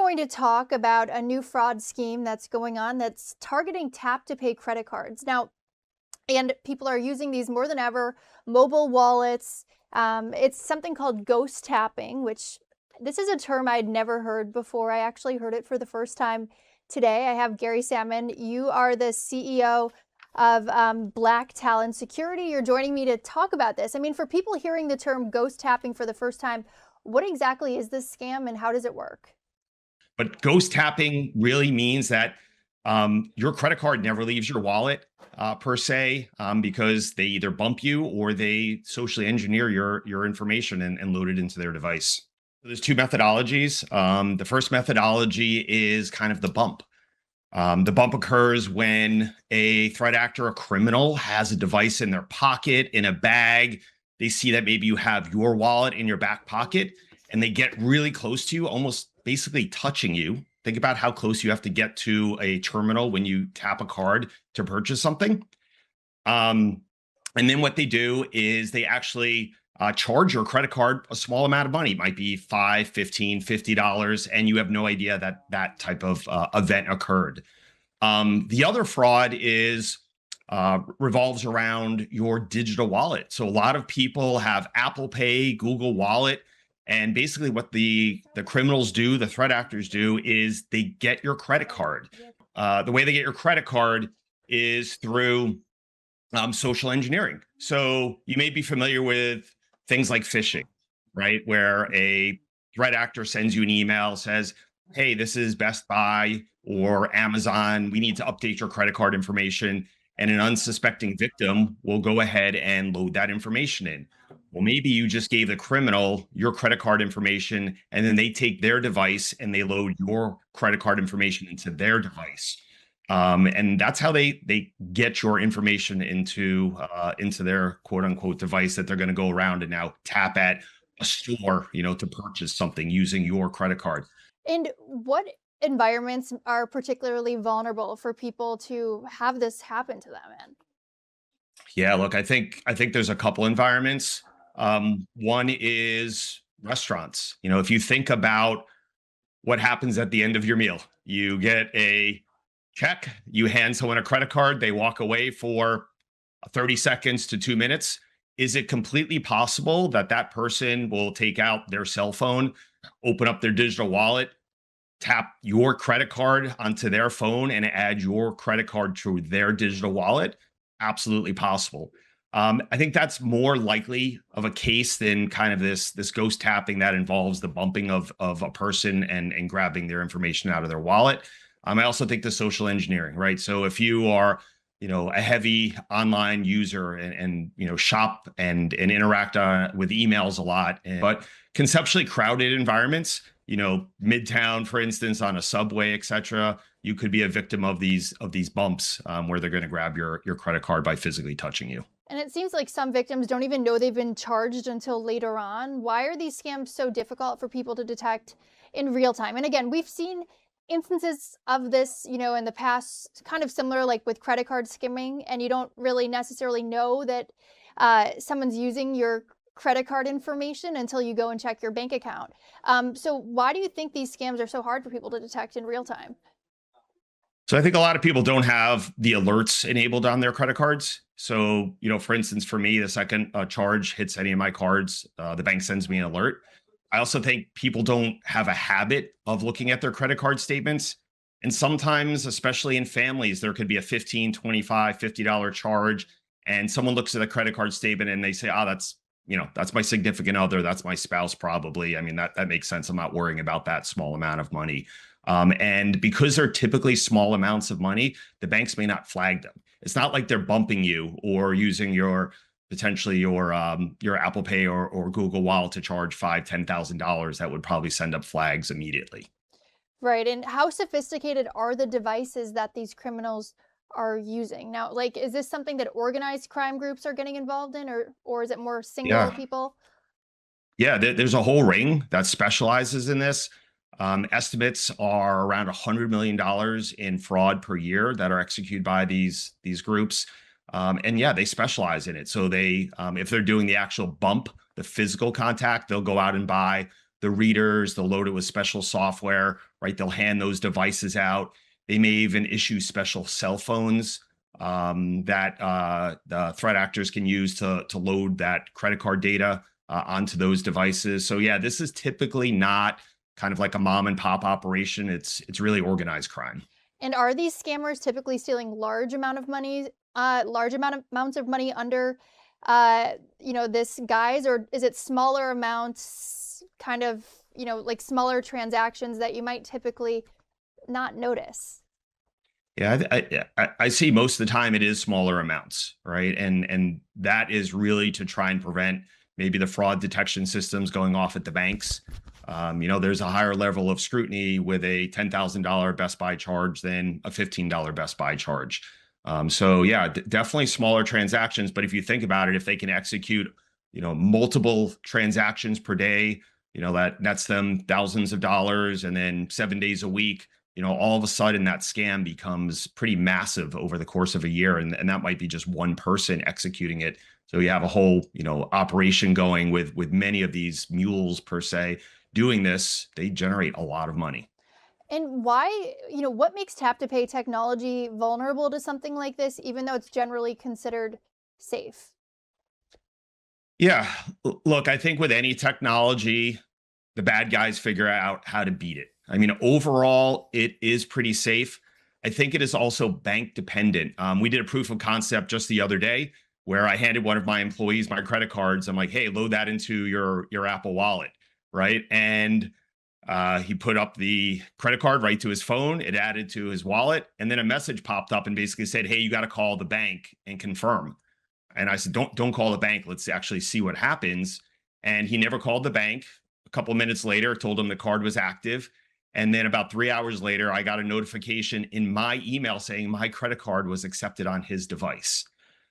going to talk about a new fraud scheme that's going on that's targeting tap-to-pay credit cards. Now, and people are using these more than ever, mobile wallets. It's something called ghost tapping, which this is a term I'd never heard before. I actually heard it for the first time today. I have Gary Salman. You are the CEO of Black Talon Security. You're joining me to talk about this. I mean, for people hearing the term ghost tapping for the first time, what exactly is this scam and how does it work? But ghost tapping really means that your credit card never leaves your wallet per se, because they either bump you or they socially engineer your information and load it into their device. So there's two methodologies. The first methodology is kind of the bump. The bump occurs when a threat actor, a criminal, has a device in their pocket, in a bag. They see that maybe you have your wallet in your back pocket and they get really close to you, almost basically touching you. Think about how close you have to get to a terminal when you tap a card to purchase something. And then what they do is they actually charge your credit card a small amount of money. It might be $5, $15, $50, and you have no idea that that type of event occurred. The other fraud is revolves around your digital wallet. So a lot of people have Apple Pay, Google Wallet, and basically what the criminals do, the threat actors do, is they get your credit card. The way they get your credit card is through social engineering. So you may be familiar with things like phishing, right? Where a threat actor sends you an email, says, hey, this is Best Buy or Amazon. We need to update your credit card information. And an unsuspecting victim will go ahead and load that information in. Well, maybe you just gave the criminal your credit card information, and then they take their device and they load your credit card information into their device. And that's how they get your information into their quote unquote device that they're going to go around and now tap at a store, to purchase something using your credit card. And what environments are particularly vulnerable for people to have this happen to them in? Yeah, look, I think there's a couple environments. One is restaurants. If you think about what happens at the end of your meal, you get a check, you hand someone a credit card, they walk away for 30 seconds to 2 minutes. Is it completely possible that that person will take out their cell phone, open up their digital wallet, tap your credit card onto their phone and add your credit card to their digital wallet? Absolutely possible. I think that's more likely of a case than kind of this ghost tapping that involves the bumping of a person and grabbing their information out of their wallet. I also think the social engineering, right? So if you are, a heavy online user and shop and interact with emails a lot, but conceptually crowded environments, Midtown, for instance, on a subway, etc., you could be a victim of these bumps where they're going to grab your credit card by physically touching you. And it seems like some victims don't even know they've been charged until later on. Why are these scams so difficult for people to detect in real time? And again, we've seen instances of this, in the past, kind of similar, like with credit card skimming, and you don't really necessarily know that someone's using your credit card information until you go and check your bank account. So why do you think these scams are so hard for people to detect in real time? So I think a lot of people don't have the alerts enabled on their credit cards. So, for instance, for me, the second a charge hits any of my cards, the bank sends me an alert. I also think people don't have a habit of looking at their credit card statements. And sometimes, especially in families, there could be a $15, $25, $50 charge. And someone looks at a credit card statement and they say, that's my significant other. That's my spouse, probably. I mean, that makes sense. I'm not worrying about that small amount of money. And because they're typically small amounts of money, the banks may not flag them. It's not like they're bumping you or using potentially your Apple Pay or Google Wallet to charge $5,000, $10,000. That would probably send up flags immediately. Right. And how sophisticated are the devices that these criminals are using now? Like, is this something that organized crime groups are getting involved in, or is it more single people? Yeah, there's a whole ring that specializes in this. Estimates are around $100 million in fraud per year that are executed by these groups. And yeah, they specialize in it. So they, if they're doing the actual bump, the physical contact, they'll go out and buy the readers. They'll load it with special software, right? They'll hand those devices out. They may even issue special cell phones that the threat actors can use to load that credit card data onto those devices. So yeah, this is typically not kind of like a mom and pop operation. It's really organized crime. And are these scammers typically stealing amounts of money under, this guise, or is it smaller amounts, kind of, like smaller transactions that you might typically not notice? Yeah, I see most of the time it is smaller amounts, right? And that is really to try and prevent maybe the fraud detection systems going off at the banks. There's a higher level of scrutiny with a $10,000 Best Buy charge than a $15 Best Buy charge. So yeah, definitely smaller transactions. But if you think about it, if they can execute, multiple transactions per day, that nets them thousands of dollars, and then 7 days a week, all of a sudden that scam becomes pretty massive over the course of a year. And that might be just one person executing it. So you have a whole, operation going with many of these mules per se doing this. They generate a lot of money. And why, what makes tap to pay technology vulnerable to something like this, even though it's generally considered safe? Yeah, look, I think with any technology, the bad guys figure out how to beat it. I mean, overall, it is pretty safe. I think it is also bank dependent. We did a proof of concept just the other day where I handed one of my employees my credit cards. I'm like, hey, load that into your Apple Wallet, right? And he put up the credit card right to his phone. It added to his wallet, and then a message popped up and basically said, hey, you got to call the bank and confirm. And I said, don't call the bank. Let's actually see what happens. And he never called the bank. A couple of minutes later, told him the card was active. And then about 3 hours later, I got a notification in my email saying my credit card was accepted on his device.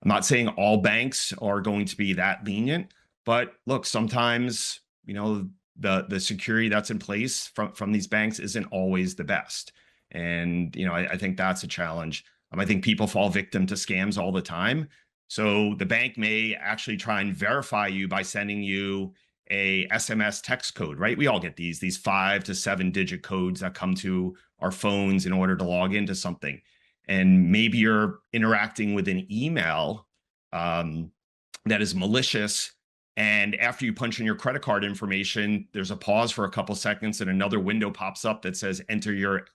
I'm not saying all banks are going to be that lenient, but look, sometimes, the security that's in place from these banks isn't always the best. And, I think that's a challenge. I think people fall victim to scams all the time. So the bank may actually try and verify you by sending you a SMS text code, right? We all get these 5 to 7 digit codes that come to our phones in order to log into something. And maybe you're interacting with an email that is malicious. And after you punch in your credit card information, there's a pause for a couple seconds and another window pops up that says enter your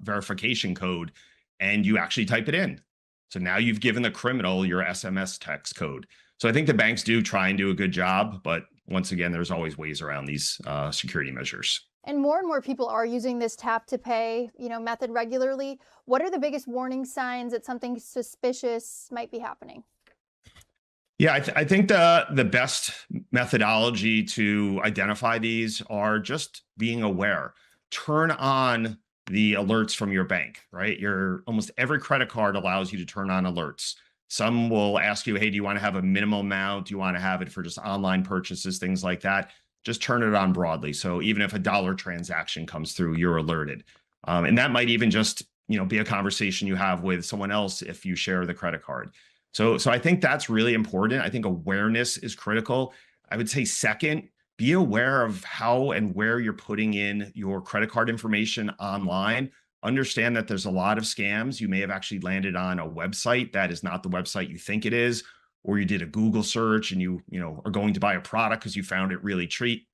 verification code, and you actually type it in. So now you've given the criminal your SMS text code. So I think the banks do try and do a good job, but once again, there's always ways around these security measures. And more people are using this tap to pay, method regularly. What are the biggest warning signs that something suspicious might be happening? Yeah, I think the best methodology to identify these are just being aware. Turn on the alerts from your bank, right? Almost every credit card allows you to turn on alerts. Some will ask you, hey, do you want to have a minimum amount? Do you want to have it for just online purchases, things like that? Just turn it on broadly. So even if a dollar transaction comes through, you're alerted. And that might even just, be a conversation you have with someone else if you share the credit card. So I think that's really important. I think awareness is critical. I would say second, be aware of how and where you're putting in your credit card information online. Understand that there's a lot of scams. You may have actually landed on a website that is not the website you think it is, or you did a Google search and you are going to buy a product because you found it really cheap,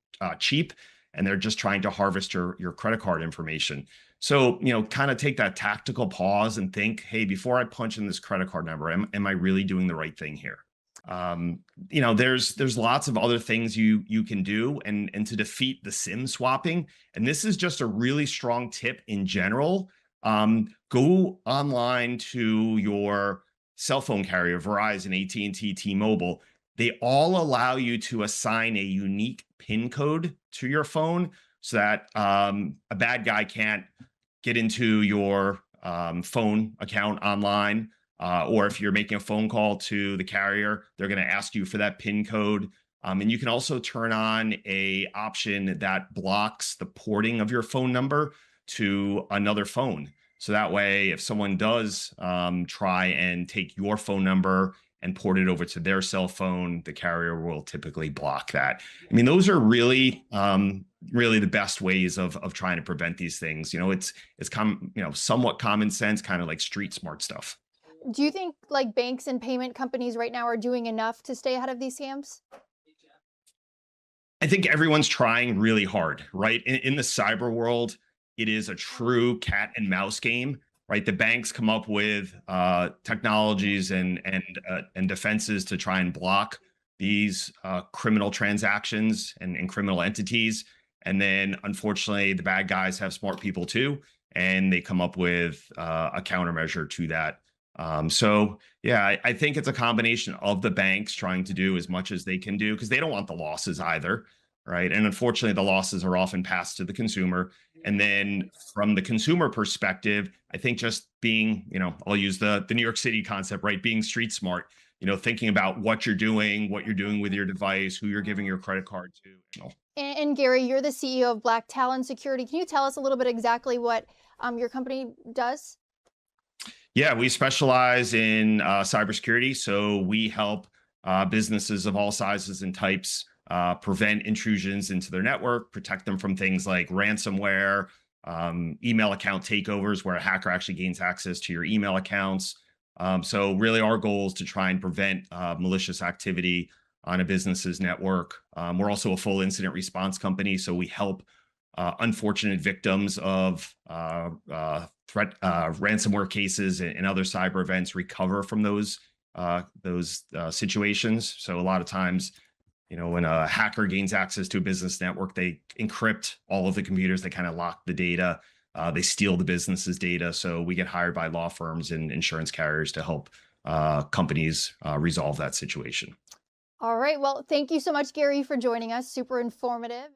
and they're just trying to harvest your credit card information. So, kind of take that tactical pause and think, hey, before I punch in this credit card number, am I really doing the right thing here? There's lots of other things you can do and to defeat the SIM swapping. And this is just a really strong tip in general. Go online to your cell phone carrier, Verizon, AT&T, T-Mobile. They all allow you to assign a unique PIN code to your phone so that a bad guy can't get into your phone account online. Or if you're making a phone call to the carrier, they're going to ask you for that PIN code. And you can also turn on an option that blocks the porting of your phone number to another phone. So that way, if someone does try and take your phone number and port it over to their cell phone, the carrier will typically block that. I mean, those are really really the best ways of trying to prevent these things. Somewhat common sense, kind of like street smart stuff. Do you think like banks and payment companies right now are doing enough to stay ahead of these scams? I think everyone's trying really hard, right? In the cyber world, it is a true cat and mouse game, right? The banks come up with technologies and defenses to try and block these criminal transactions and criminal entities. And then, unfortunately, the bad guys have smart people too, and they come up with a countermeasure to that. Yeah, I think it's a combination of the banks trying to do as much as they can do because they don't want the losses either, right? And unfortunately, the losses are often passed to the consumer. And then from the consumer perspective, I think just being, I'll use the New York City concept, right? Being street smart, thinking about what you're doing with your device, who you're giving your credit card to. And Gary, you're the CEO of Black Talon Security. Can you tell us a little bit exactly what your company does? Yeah, we specialize in cybersecurity. So we help businesses of all sizes and types prevent intrusions into their network, protect them from things like ransomware, email account takeovers, where a hacker actually gains access to your email accounts. So really our goal is to try and prevent malicious activity on a business's network. We're also a full incident response company, so we help unfortunate victims of ransomware cases and other cyber events recover from those situations. So a lot of times, when a hacker gains access to a business network, they encrypt all of the computers, they kind of lock the data, they steal the business's data. So we get hired by law firms and insurance carriers to help companies resolve that situation. All right. Well, thank you so much, Gary, for joining us. Super informative.